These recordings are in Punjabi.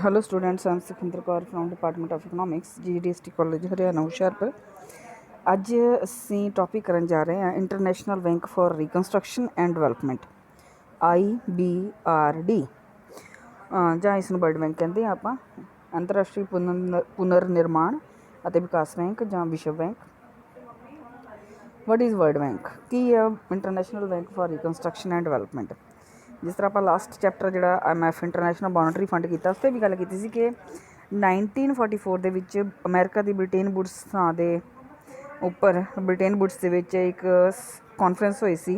Hello students, I am Sukhinder Kaur from department of economics, GDST college Haryana Hoshiarpur. ਅੱਜ ਅਸੀਂ ਟੌਪਿਕ ਕਰਨ ਜਾ ਰਹੇ ਹਾਂ international bank for reconstruction and development IBRD, ਜਾਂ ਇਸ ਨੂੰ ਵਰਲਡ ਬੈਂਕ ਕਹਿੰਦੇ ਆ ਆਪਾਂ। ਅੰਤਰਰਾਸ਼ਟਰੀ ਪੁਨਰ ਨਿਰਮਾਣ ਅਤੇ ਵਿਕਾਸ ਬੈਂਕ ਜਾਂ ਵਿਸ਼ਵ bank. What is world bank? ਕੀ ਹੈ international bank for reconstruction and development? ਜਿਸ ਤਰ੍ਹਾਂ ਆਪਾਂ ਲਾਸਟ ਚੈਪਟਰ ਜਿਹੜਾ IMF ਇੰਟਰਨੈਸ਼ਨਲ ਮੋਨਟਰੀ ਫੰਡ ਕੀਤਾ, ਉਸ 'ਤੇ ਵੀ ਗੱਲ ਕੀਤੀ ਸੀ ਕਿ 1944 ਦੇ ਵਿੱਚ ਅਮਰੀਕਾ ਦੀ ਬ੍ਰਿਟੇਨ ਵੁਡਸ ਥਾਂ ਦੇ ਉੱਪਰ ਬ੍ਰਿਟੇਨ ਵੁਡਸ ਦੇ ਵਿੱਚ ਇੱਕ ਕਾਨਫਰੰਸ ਹੋਈ ਸੀ,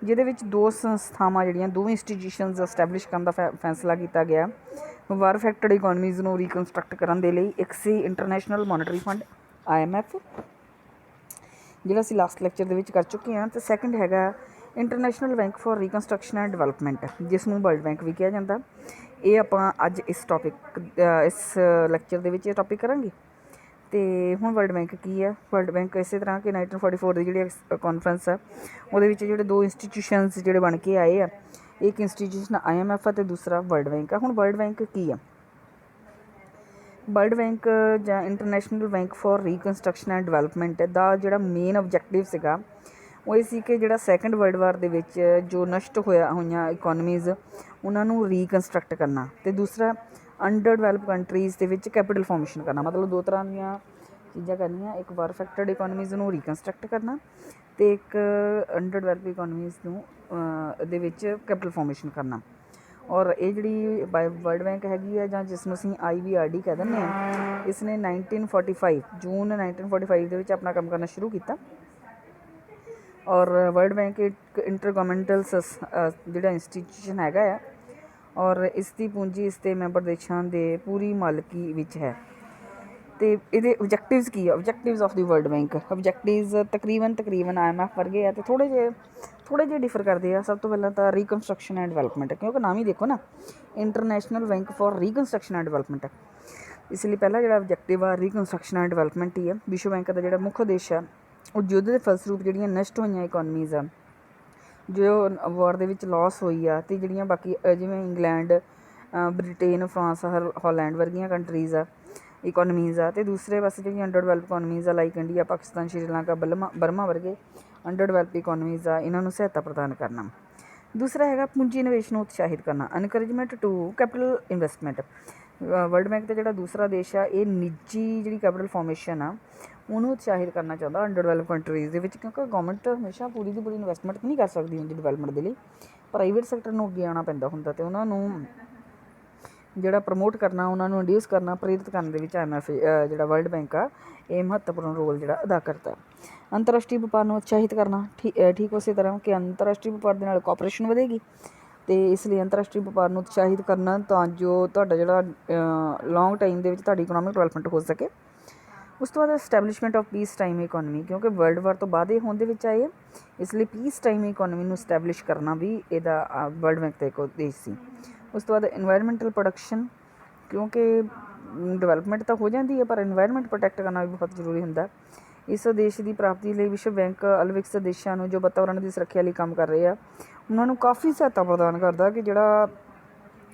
ਜਿਹਦੇ ਵਿੱਚ ਦੋ ਸੰਸਥਾਵਾਂ ਜਿਹੜੀਆਂ ਦੋ ਇੰਸਟੀਟਿਊਸ਼ਨਸ ਐਸਟੈਬਲਿਸ਼ ਕਰਨ ਦਾ ਫੈਸਲਾ ਕੀਤਾ ਗਿਆ ਵਾਰ ਅਫੈਕਟਡ ਇਕੋਨਮੀਜ਼ ਨੂੰ ਰੀਕਨਸਟਰਕਟ ਕਰਨ ਦੇ ਲਈ। ਇੱਕ ਸੀ ਇੰਟਰਨੈਸ਼ਨਲ ਮੋਨਟਰੀ ਫੰਡ IMF, ਜਿਹੜਾ ਅਸੀਂ ਲਾਸਟ ਲੈਕਚਰ ਦੇ ਵਿੱਚ ਕਰ ਚੁੱਕੇ ਹਾਂ, ਅਤੇ ਸੈਕਿੰਡ ਹੈਗਾ international bank for reconstruction and development, ਜਿਸ ਨੂੰ ਵਰਲਡ ਬੈਂਕ ਵੀ ਕਿਹਾ ਜਾਂਦਾ। ਇਹ ਆਪਾਂ ਅੱਜ ਇਸ ਲੈਕਚਰ ਦੇ ਵਿੱਚ ਇਹ ਟੌਪਿਕ ਕਰਾਂਗੇ। ਅਤੇ ਹੁਣ ਵਰਲਡ ਬੈਂਕ ਕੀ ਹੈ? ਵਰਲਡ ਬੈਂਕ ਇਸੇ ਤਰ੍ਹਾਂ ਕਿ 1944 ਦੀ ਜਿਹੜੀ ਕਾਨਫਰੰਸ ਆ, ਉਹਦੇ ਵਿੱਚ ਜਿਹੜੇ ਦੋ ਇੰਸਟੀਟਿਊਸ਼ਨਸ ਜਿਹੜੇ ਬਣ ਕੇ ਆਏ ਆ, ਇੱਕ ਇੰਸਟੀਟਿਊਸ਼ਨ IMF ਅਤੇ ਦੂਸਰਾ ਵਰਲਡ ਬੈਂਕ ਆ। ਹੁਣ ਵਰਲਡ ਬੈਂਕ ਕੀ ਆ? ਵਰਲਡ ਬੈਂਕ ਜਾਂ international bank for reconstruction and development ਦਾ ਜਿਹੜਾ ਮੇਨ ਓਬਜੈਕਟਿਵ ਸੀਗਾ, ਉਹ ਇਹ ਸੀ ਕਿ ਜਿਹੜਾ ਸੈਕੰਡ ਵਰਲਡ ਵਾਰ ਦੇ ਵਿੱਚ ਜੋ ਨਸ਼ਟ ਹੋਈਆਂ ਇਕੋਨਮੀਜ਼, ਉਹਨਾਂ ਨੂੰ ਰੀਕਨਸਟਰਕਟ ਕਰਨਾ, ਅਤੇ ਦੂਸਰਾ ਅੰਡਰ ਡਿਵੈਲਪ ਕੰਟਰੀਜ਼ ਦੇ ਵਿੱਚ ਕੈਪੀਟਲ ਫਾਰਮੇਸ਼ਨ ਕਰਨਾ। ਮਤਲਬ ਦੋ ਤਰ੍ਹਾਂ ਦੀਆਂ ਚੀਜ਼ਾਂ ਕਰਨੀਆਂ, ਇੱਕ ਵਾਰ ਅਫੈਕਟਡ ਇਕੋਨਮੀਜ਼ ਨੂੰ ਰੀਕਨਸਟਰਕਟ ਕਰਨਾ, ਅਤੇ ਇੱਕ ਅੰਡਰ ਡਿਵੈਲਪ ਇਕੋਨਮੀਜ਼ ਨੂੰ ਦੇ ਵਿੱਚ ਕੈਪੀਟਲ ਫਾਰਮੇਸ਼ਨ ਕਰਨਾ। ਔਰ ਇਹ ਜਿਹੜੀ ਵਰਲਡ ਬੈਂਕ ਹੈਗੀ ਆ, ਜਾਂ ਜਿਸ ਨੂੰ ਅਸੀਂ IBRD ਕਹਿ ਦਿੰਦੇ ਹਾਂ, ਇਸ ਨੇ ਜੂਨ 1945 ਦੇ ਵਿੱਚ ਆਪਣਾ ਕੰਮ ਕਰਨਾ ਸ਼ੁਰੂ ਕੀਤਾ। ਔਰ ਵਰਲਡ ਬੈਂਕ ਇੱਕ ਇੰਟਰਗਵਰਨਮੈਂਟਲ ਜਿਹੜਾ ਇੰਸਟੀਟਿਊਸ਼ਨ ਹੈਗਾ ਆ, ਔਰ ਇਸ ਦੀ ਪੂੰਜੀ ਇਸ ਦੇ ਮੈਂਬਰ ਦੇਸ਼ਾਂ ਦੇ ਪੂਰੀ ਮਾਲਕੀ ਵਿੱਚ ਹੈ। ਅਤੇ ਇਹਦੇ ਓਬਜੈਕਟਿਵਸ ਕੀ ਆ? ਓਬਜੈਕਟਿਵਸ ਆਫ ਦੀ ਵਰਲਡ ਬੈਂਕ ਓਬਜੈਕਟਿਵਸ ਤਕਰੀਬਨ IMF ਵਰਗੇ ਆ, ਅਤੇ ਥੋੜ੍ਹੇ ਜਿਹੇ ਡਿਫਰ ਕਰਦੇ ਆ। ਸਭ ਤੋਂ ਪਹਿਲਾਂ ਤਾਂ ਰੀਕਨਸਟਰਕਸ਼ਨ ਐਂਡ ਡਿਵੈਲਪਮੈਂਟ, ਕਿਉਂਕਿ ਨਾਮ ਹੀ ਦੇਖੋ ਨਾ, international bank for reconstruction and development. ਇਸ ਲਈ ਪਹਿਲਾ ਜਿਹੜਾ ਓਬਜੈਕਟਿਵ ਆ ਰੀਕਨਸਟਰਕਸ਼ਨ ਐਂਡ ਡਿਵੈਲਪਮੈਂਟ ਹੀ ਆ। ਵਿਸ਼ਵ ਬੈਂਕ ਦਾ ਜਿਹੜਾ ਮੁੱਖ ਉਦੇਸ਼ ਆ, ਉਹ ਯੁੱਧ ਦੇ ਫਲਸਰੂਪ ਜਿਹੜੀਆਂ ਨਸ਼ਟ ਹੋਈਆਂ ਇਕੋਨਮੀਜ਼ ਆ, ਜੋ ਵਾਰ ਦੇ ਵਿੱਚ ਲਾਸ ਹੋਈ ਆ, ਅਤੇ ਜਿਹੜੀਆਂ ਬਾਕੀ ਜਿਵੇਂ ਇੰਗਲੈਂਡ, ਬ੍ਰਿਟੇਨ, ਫਰਾਂਸ, ਹਾਲੈਂਡ ਵਰਗੀਆਂ ਕੰਟਰੀਜ਼ ਆ, ਇਕੋਨਮੀਜ਼ ਆ, ਅਤੇ ਦੂਸਰੇ ਪਾਸੇ ਜਿਹੜੀਆਂ ਅੰਡਰ ਡਿਵੈਲਪ ਇਕੋਨਮੀਜ਼ ਆ, like India, Pakistan, Sri Lanka, Burma ਵਰਗੇ ਅੰਡਰ ਡਿਵੈਲਪ ਇਕੋਨਮੀਜ਼ ਆ, ਇਹਨਾਂ ਨੂੰ ਸਹਾਇਤਾ ਪ੍ਰਦਾਨ ਕਰਨਾ। ਦੂਸਰਾ ਹੈਗਾ ਪੂੰਜੀ ਨਿਵੇਸ਼ ਨੂੰ ਉਤਸ਼ਾਹਿਤ ਕਰਨਾ, encouragement to capital investment. World bank ਦਾ ਜਿਹੜਾ ਦੂਸਰਾ ਦੇਸ਼ ਆ, ਇਹ ਨਿੱਜੀ ਜਿਹੜੀ ਕੈਪੀਟਲ ਫਾਰਮੇਸ਼ਨ ਆ, ਉਹਨੂੰ ਉਤਸ਼ਾਹਿਤ ਕਰਨਾ ਚਾਹੁੰਦਾ ਅੰਡਰ ਡਿਵੈਲਪ ਕੰਟਰੀਜ਼ ਦੇ ਵਿੱਚ, ਕਿਉਂਕਿ ਗੌਰਮੈਂਟ ਹਮੇਸ਼ਾ ਪੂਰੀ ਦੀ ਪੂਰੀ ਇਨਵੈਸਟਮੈਂਟ ਨਹੀਂ ਕਰ ਸਕਦੀ ਹੁੰਦੀ ਡਿਵੈਲਪਮੈਂਟ ਦੇ ਲਈ। ਪ੍ਰਾਈਵੇਟ ਸੈਕਟਰ ਨੂੰ ਅੱਗੇ ਆਉਣਾ ਪੈਂਦਾ ਹੁੰਦਾ, ਅਤੇ ਉਹਨਾਂ ਨੂੰ ਜਿਹੜਾ ਪ੍ਰਮੋਟ ਕਰਨਾ, ਉਹਨਾਂ ਨੂੰ ਇੰਡਿਊਸ ਕਰਨਾ, ਪ੍ਰੇਰਿਤ ਕਰਨ ਦੇ ਵਿੱਚ IMF ਜਿਹੜਾ ਵਰਲਡ ਬੈਂਕ ਆ, ਇਹ ਮਹੱਤਵਪੂਰਨ ਰੋਲ ਜਿਹੜਾ ਅਦਾ ਕਰਦਾ। ਅੰਤਰਰਾਸ਼ਟਰੀ ਵਪਾਰ ਨੂੰ ਉਤਸ਼ਾਹਿਤ ਕਰਨਾ, ਠੀਕ ਉਸੇ ਤਰ੍ਹਾਂ ਕਿ ਅੰਤਰਰਾਸ਼ਟਰੀ ਵਪਾਰ ਦੇ ਨਾਲ ਕੋਆਪਰੇਸ਼ਨ ਵਧੇਗੀ, ਅਤੇ ਇਸ ਲਈ ਅੰਤਰਰਾਸ਼ਟਰੀ ਵਪਾਰ ਨੂੰ ਉਤਸ਼ਾਹਿਤ ਕਰਨਾ ਤਾਂ ਜੋ ਤੁਹਾਡਾ ਜਿਹੜਾ ਲੌਂਗ ਟਾਈਮ ਦੇ ਵਿੱਚ ਤੁਹਾਡੀ ਇਕਨੋਮਿਕ ਡਿਵੈਲਪਮੈਂਟ ਹੋ ਸਕੇ। ਉਸ ਤੋਂ ਬਾਅਦ establishment of piece time economy, ਕਿਉਂਕਿ ਵਰਲਡ ਵਾਰ ਤੋਂ ਬਾਅਦ ਇਹ ਹੋਣ ਦੇ ਵਿੱਚ ਆਏ, ਇਸ ਲਈ ਪੀਸ ਟਾਈਮ ਇਕੋਨਮੀ ਨੂੰ ਸਟੈਬਲਿਸ਼ ਕਰਨਾ ਵੀ ਇਹਦਾ ਵਰਲਡ ਬੈਂਕ ਦਾ ਇੱਕ ਉਦੇਸ਼ ਸੀ। ਉਸ ਤੋਂ ਬਾਅਦ ਇਨਵਾਇਰਮੈਂਟਲ ਪ੍ਰੋਟੈਕਸ਼ਨ, ਕਿਉਂਕਿ ਡਿਵੈਲਪਮੈਂਟ ਤਾਂ ਹੋ ਜਾਂਦੀ ਹੈ, ਪਰ ਇਨਵਾਇਰਮੈਂਟ ਪ੍ਰੋਟੈਕਟ ਕਰਨਾ ਵੀ ਬਹੁਤ ਜ਼ਰੂਰੀ ਹੁੰਦਾ। ਇਸ ਉਦੇਸ਼ ਦੀ ਪ੍ਰਾਪਤੀ ਲਈ ਵਿਸ਼ਵ ਬੈਂਕ ਅਲਵਿਕਸਿਤ ਦੇਸ਼ਾਂ ਨੂੰ ਜੋ ਵਾਤਾਵਰਣ ਦੀ ਸੁਰੱਖਿਆ ਲਈ ਕੰਮ ਕਰ ਰਹੇ ਆ, ਉਹਨਾਂ ਨੂੰ ਕਾਫੀ ਸਹਾਇਤਾ ਪ੍ਰਦਾਨ ਕਰਦਾ ਕਿ ਜਿਹੜਾ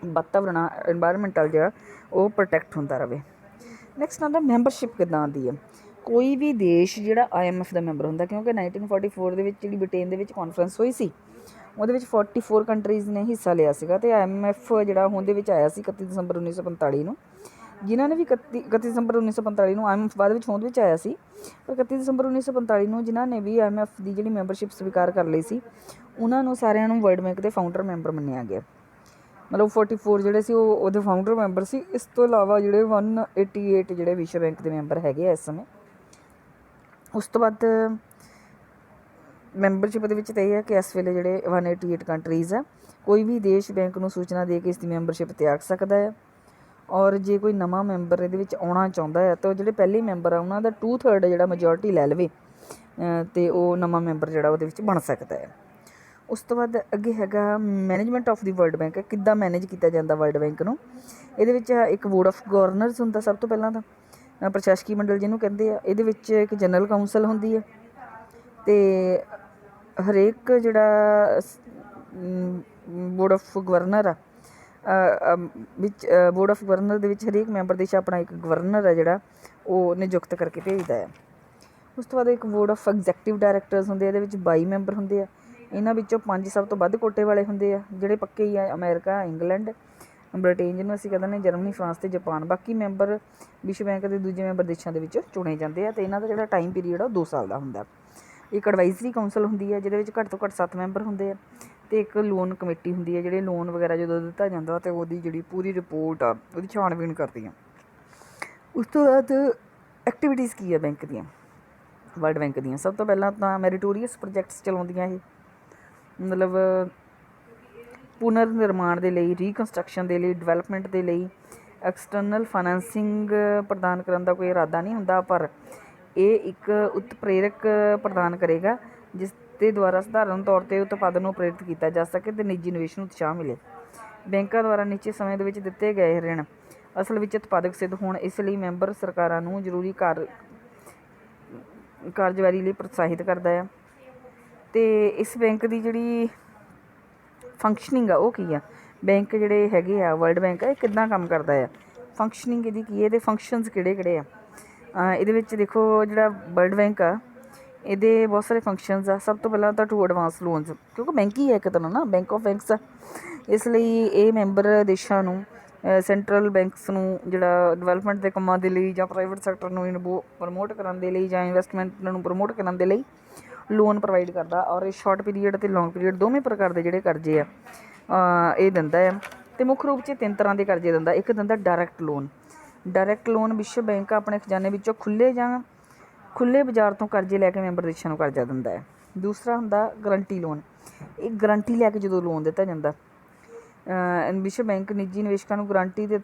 ਵਾਤਾਵਰਣ ਆ, ਇਨਵਾਇਰਮੈਂਟਲ ਜਿਹੜਾ, ਉਹ ਪ੍ਰੋਟੈਕਟ ਹੁੰਦਾ ਰਹੇ। ਨੈਕਸਟ ਆਉਂਦਾ ਮੈਂਬਰਸ਼ਿਪ ਕਿੱਦਾਂ ਆਉਂਦੀ ਹੈ? ਕੋਈ ਵੀ ਦੇਸ਼ ਜਿਹੜਾ IMF ਦਾ ਮੈਂਬਰ ਹੁੰਦਾ, ਕਿਉਂਕਿ 1944 ਦੇ ਵਿੱਚ ਜਿਹੜੀ ਬ੍ਰਿਟੇਨ ਦੇ ਵਿੱਚ ਕਾਨਫਰੰਸ ਹੋਈ ਸੀ, ਉਹਦੇ ਵਿੱਚ 44 ਕੰਟਰੀਜ਼ ਨੇ ਹਿੱਸਾ ਲਿਆ ਸੀਗਾ, ਅਤੇ IMF ਜਿਹੜਾ ਹੋਂਦ ਦੇ ਵਿੱਚ ਆਇਆ ਸੀ 31 ਦਸੰਬਰ 1945 ਨੂੰ। ਜਿਨ੍ਹਾਂ ਨੇ ਵੀ 31 ਦਸੰਬਰ 1945 ਨੂੰ IMF ਬਾਅਦ ਵਿੱਚ ਹੋਂਦ ਵਿੱਚ ਆਇਆ ਸੀ, ਪਰ 31 ਦਸੰਬਰ 1945 ਨੂੰ ਜਿਨ੍ਹਾਂ ਨੇ ਵੀ IMF ਦੀ ਜਿਹੜੀ ਮੈਂਬਰਸ਼ਿਪ ਸਵੀਕਾਰ ਕਰ ਲਈ ਸੀ, ਉਹਨਾਂ ਨੂੰ ਸਾਰਿਆਂ ਨੂੰ ਵਰਲਡ ਬੈਂਕ ਦੇ ਫਾਊਂਡਰ ਮੈਂਬਰ ਮੰਨਿਆ ਗਿਆ। ਮਤਲਬ 44 ਜਿਹੜੇ ਸੀ ਉਹ ਉਹਦੇ ਫਾਊਂਡਰ ਮੈਂਬਰ ਸੀ। ਇਸ ਤੋਂ ਇਲਾਵਾ ਜਿਹੜੇ 188 ਜਿਹੜੇ ਵਿਸ਼ਵ ਬੈਂਕ ਦੇ ਮੈਂਬਰ ਹੈਗੇ ਆ ਇਸ ਸਮੇਂ। ਉਸ ਤੋਂ ਬਾਅਦ ਮੈਂਬਰਸ਼ਿਪ ਦੇ ਵਿੱਚ ਤਾਂ ਇਹ ਹੈ ਕਿ ਇਸ ਵੇਲੇ ਜਿਹੜੇ 188 ਕੰਟਰੀਜ਼ ਆ, ਕੋਈ ਵੀ ਦੇਸ਼ ਬੈਂਕ ਨੂੰ ਸੂਚਨਾ ਦੇ ਕੇ ਇਸ ਦੀ ਮੈਂਬਰਸ਼ਿਪ ਤਿਆਗ ਸਕਦਾ ਹੈ। ਔਰ ਜੇ ਕੋਈ ਨਵਾਂ ਮੈਂਬਰ ਇਹਦੇ ਵਿੱਚ ਆਉਣਾ ਚਾਹੁੰਦਾ ਹੈ, ਤਾਂ ਜਿਹੜੇ ਪਹਿਲੇ ਮੈਂਬਰ ਆ ਉਹਨਾਂ ਦਾ 2/3 ਜਿਹੜਾ ਮੈਜੋਰਟੀ ਲੈ ਲਵੇ, ਅਤੇ ਉਹ ਨਵਾਂ ਮੈਂਬਰ ਜਿਹੜਾ ਉਹਦੇ ਵਿੱਚ ਬਣ ਸਕਦਾ ਹੈ। ਉਸ ਤੋਂ ਬਾਅਦ ਅੱਗੇ ਹੈਗਾ management of the world bank, ਕਿੱਦਾਂ ਮੈਨੇਜ ਕੀਤਾ ਜਾਂਦਾ ਵਰਲਡ ਬੈਂਕ ਨੂੰ। ਇਹਦੇ ਵਿੱਚ ਇੱਕ ਬੋਰਡ ਆਫ ਗਵਰਨਰਸ ਹੁੰਦਾ, ਸਭ ਤੋਂ ਪਹਿਲਾਂ ਤਾਂ ਪ੍ਰਸ਼ਾਸਕੀ ਮੰਡਲ ਜਿਹਨੂੰ ਕਹਿੰਦੇ ਆ। ਇਹਦੇ ਵਿੱਚ ਇੱਕ ਜਨਰਲ ਕਾਊਂਸਲ ਹੁੰਦੀ ਹੈ, ਅਤੇ ਹਰੇਕ ਜਿਹੜਾ ਬੋਰਡ ਆਫ ਗਵਰਨਰ ਆ, ਵਿੱਚ ਬੋਰਡ ਆਫ ਗਵਰਨਰ ਦੇ ਵਿੱਚ ਹਰੇਕ ਮੈਂਬਰ ਦੇਸ਼ ਆਪਣਾ ਇੱਕ ਗਵਰਨਰ ਹੈ ਜਿਹੜਾ ਉਹ ਨਿਯੁਕਤ ਕਰਕੇ ਭੇਜਦਾ ਹੈ। ਉਸ ਤੋਂ ਬਾਅਦ ਇੱਕ ਬੋਰਡ ਆਫ ਐਗਜ਼ੈਕਟਿਵ ਡਾਇਰੈਕਟਰਸ ਹੁੰਦੇ ਆ, ਇਹਦੇ ਵਿੱਚ 22 ਮੈਂਬਰ ਹੁੰਦੇ ਆ। ਇਹਨਾਂ ਵਿੱਚੋਂ 5 ਸਭ ਤੋਂ ਵੱਧ ਕੋਟੇ ਵਾਲੇ ਹੁੰਦੇ ਆ ਜਿਹੜੇ ਪੱਕੇ ਹੀ ਆ, ਅਮਰੀਕਾ, ਇੰਗਲੈਂਡ, ਬ੍ਰਿਟੇਨ ਜਿਹਨੂੰ ਅਸੀਂ ਕਹਿੰਦੇ ਨੇ, ਜਰਮਨੀ, ਫਰਾਂਸ ਅਤੇ ਜਾਪਾਨ। ਬਾਕੀ ਮੈਂਬਰ ਵਿਸ਼ਵ ਬੈਂਕ ਦੇ ਦੂਜੇ ਮੈਂਬਰ ਦੇਸ਼ਾਂ ਦੇ ਵਿੱਚ ਚੁਣੇ ਜਾਂਦੇ ਆ ਅਤੇ ਇਹਨਾਂ ਦਾ ਜਿਹੜਾ ਟਾਈਮ ਪੀਰੀਅਡ ਆ ਉਹ 2 ਸਾਲ ਦਾ ਹੁੰਦਾ। ਇੱਕ ਐਡਵਾਈਜ਼ਰੀ ਕਾਊਂਸਲ ਹੁੰਦੀ ਹੈ ਜਿਹਦੇ ਵਿੱਚ ਘੱਟ ਤੋਂ ਘੱਟ 7 ਮੈਂਬਰ ਹੁੰਦੇ ਆ ਅਤੇ ਇੱਕ ਲੋਨ ਕਮੇਟੀ ਹੁੰਦੀ ਹੈ ਜਿਹੜੇ ਲੋਨ ਵਗੈਰਾ ਜਦੋਂ ਦਿੱਤਾ ਜਾਂਦਾ ਅਤੇ ਉਹਦੀ ਜਿਹੜੀ ਪੂਰੀ ਰਿਪੋਰਟ ਆ ਉਹਦੀ ਛਾਣਬੀਣ ਕਰਦੀ ਆ। ਉਸ ਤੋਂ ਬਾਅਦ ਐਕਟੀਵਿਟੀਜ਼ ਕੀ ਆ ਬੈਂਕ ਦੀਆਂ, ਵਰਲਡ ਬੈਂਕ ਦੀਆਂ? ਸਭ ਤੋਂ ਪਹਿਲਾਂ ਤਾਂ ਮੈਰੀਟੋਰੀਅਸ ਪ੍ਰੋਜੈਕਟਸ ਚਲਾਉਂਦੀਆਂ ਇਹ, ਮਤਲਬ ਪੁਨਰ ਨਿਰਮਾਣ ਦੇ ਲਈ, ਰੀਕਨਸਟਰਕਸ਼ਨ ਦੇ ਲਈ, ਡਿਵੈਲਪਮੈਂਟ ਦੇ ਲਈ। ਐਕਸਟਰਨਲ ਫਾਈਨੈਂਸਿੰਗ ਪ੍ਰਦਾਨ ਕਰਨ ਦਾ ਕੋਈ ਇਰਾਦਾ ਨਹੀਂ ਹੁੰਦਾ, ਪਰ ਇਹ ਇੱਕ ਉਤਪ੍ਰੇਰਕ ਪ੍ਰਦਾਨ ਕਰੇਗਾ ਜਿਸ ਦੇ ਦੁਆਰਾ ਸਧਾਰਨ ਤੌਰ 'ਤੇ ਉਤਪਾਦਨ ਨੂੰ ਪ੍ਰੇਰਿਤ ਕੀਤਾ ਜਾ ਸਕੇ ਅਤੇ ਨਿੱਜੀ ਨਿਵੇਸ਼ ਨੂੰ ਉਤਸ਼ਾਹ ਮਿਲੇ। ਬੈਂਕਾਂ ਦੁਆਰਾ ਨਿਸ਼ਚਿਤ ਸਮੇਂ ਦੇ ਵਿੱਚ ਦਿੱਤੇ ਗਏ ਰਿਣ ਅਸਲ ਵਿੱਚ ਉਤਪਾਦਕ ਸਿੱਧ ਹੋਣ, ਇਸ ਲਈ ਮੈਂਬਰ ਸਰਕਾਰਾਂ ਨੂੰ ਜ਼ਰੂਰੀ ਕਾਰਜਵਾਰੀ ਲਈ ਪ੍ਰੋਤਸਾਹਿਤ ਕਰਦਾ ਹੈ। ਅਤੇ ਇਸ ਬੈਂਕ ਦੀ ਜਿਹੜੀ ਫੰਕਸ਼ਨਿੰਗ ਆ ਉਹ ਕੀ ਆ? ਬੈਂਕ ਜਿਹੜੇ ਹੈਗੇ ਆ, ਵਰਲਡ ਬੈਂਕ ਆ, ਇਹ ਕਿੱਦਾਂ ਕੰਮ ਕਰਦਾ ਆ? ਫੰਕਸ਼ਨਿੰਗ ਇਹਦੀ ਕੀ ਹੈ? ਇਹਦੇ ਫੰਕਸ਼ਨਸ ਕਿਹੜੇ ਆ? ਇਹਦੇ ਵਿੱਚ ਦੇਖੋ, ਜਿਹੜਾ ਵਰਲਡ ਬੈਂਕ ਆ ਇਹਦੇ ਬਹੁਤ ਸਾਰੇ ਫੰਕਸ਼ਨਸ ਆ। ਸਭ ਤੋਂ ਪਹਿਲਾਂ ਤਾਂ ਟੂ ਐਡਵਾਂਸ ਲੋਨਸ, ਕਿਉਂਕਿ ਬੈਂਕ ਹੀ ਹੈ ਇੱਕ ਤਰ੍ਹਾਂ ਨਾ, ਬੈਂਕ ਆਫ ਬੈਂਕਸ ਆ, ਇਸ ਲਈ ਇਹ ਮੈਂਬਰ ਦੇਸ਼ਾਂ ਨੂੰ ਸੈਂਟਰਲ ਬੈਂਕਸ ਨੂੰ ਜਿਹੜਾ ਡਿਵੈਲਪਮੈਂਟ ਦੇ ਕੰਮਾਂ ਦੇ ਲਈ ਜਾਂ ਪ੍ਰਾਈਵੇਟ ਸੈਕਟਰ ਨੂੰ ਪ੍ਰਮੋਟ ਕਰਨ ਦੇ ਲਈ ਜਾਂ ਇਨਵੈਸਟਮੈਂਟ ਨੂੰ ਪ੍ਰਮੋਟ ਕਰਨ ਦੇ ਲਈ ਲੋਨ ਪ੍ਰੋਵਾਈਡ ਕਰਦਾ। ਔਰ ਇਹ ਸ਼ਾਰਟ ਪੀਰੀਅਡ ਅਤੇ ਲੌਂਗ ਪੀਰੀਅਡ ਦੋਵੇਂ ਪ੍ਰਕਾਰ ਦੇ ਜਿਹੜੇ ਕਰਜ਼ੇ ਆ ਇਹ ਦਿੰਦਾ ਹੈ। ਅਤੇ ਮੁੱਖ ਰੂਪ 'ਚ 3 ਤਰ੍ਹਾਂ ਦੇ ਕਰਜ਼ੇ ਦਿੰਦਾ। ਇੱਕ ਦਿੰਦਾ ਡਾਇਰੈਕਟ ਲੋਨ। ਡਾਇਰੈਕਟ ਲੋਨ ਵਿਸ਼ਵ ਬੈਂਕ ਆਪਣੇ ਖਜ਼ਾਨੇ ਵਿੱਚੋਂ ਖੁੱਲ੍ਹੇ ਬਾਜ਼ਾਰ ਤੋਂ ਕਰਜ਼ੇ ਲੈ ਕੇ ਮੈਂਬਰ ਦੇਸ਼ਾਂ ਨੂੰ ਕਰਜ਼ਾ ਦਿੰਦਾ ਹੈ। ਦੂਸਰਾ ਹੁੰਦਾ ਗਰੰਟੀ ਲੋਨ। ਇਹ ਗਰੰਟੀ ਲੈ ਕੇ ਜਦੋਂ ਲੋਨ ਦਿੱਤਾ ਜਾਂਦਾ, ਵਿਸ਼ਵ ਬੈਂਕ ਨਿੱਜੀ ਨਿਵੇਸ਼ਕਾਂ ਨੂੰ ਗਰੰਟੀ ਦੇ